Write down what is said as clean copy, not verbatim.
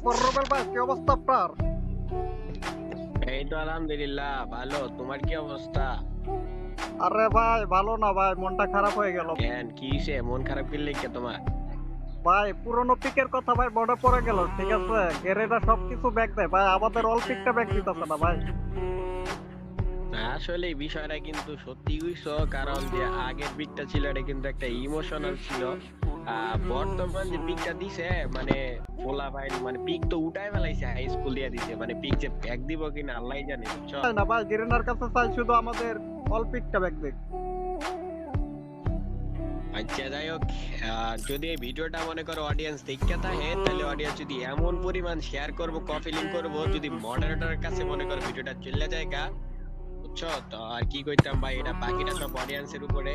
তারপর রুবেল ভাই কি অবস্থা আপনার? এই তো আলহামদুলিল্লাহ ভালো। তোমার কি অবস্থা? আরে ভাই ভালো না ভাই, মনটা খারাপ হয়ে গেল। কেন কি সে মন খারাপ করলে কে তোমার? ভাই পুরনো পিকের কথা ভাই মনে পড়ে গেল, ঠিক আছে গেরেরা সবকিছু ব্যাগ দেয় ভাই, আমাদের অল পিকটা ব্যাগ দিতেছে না ভাই। আসলে এই বিষয়টা কিন্তু সত্যি হইছো, কারণ যে আগের পিকটা ছিল এটা কিন্তু একটা ইমোশনাল ছিল। বর্তমান যে পিকটা দিছে মানে ফোলা ভাই মানে পিক তো উঠাই ফেলাইছে, হাই স্কুল দিয়ে দিছে, মানে পিক যে ব্যাগ দিব কিনা আল্লাহই জানে, বুঝছো? তাই না ভাই, গেরেনার কাছে চাই শুধু আমাদের অল পিকটা ব্যাগ দেখ। আচ্ছা যাই হোক, যদি এই ভিডিওটা মনে করো অডিয়েন্স দেখতে থাকে, তাহলে অডিয়েন্স যদি এমন পরিমাণ শেয়ার করবো, কপি লিংক করবো, যদি মডারেটরের কাছে মনে করো ভিডিওটা চলে যায় গা, বুঝছো তো আর কি কইতাম ভাই, এটা বাকিটা সব অডিয়েন্সের উপরে।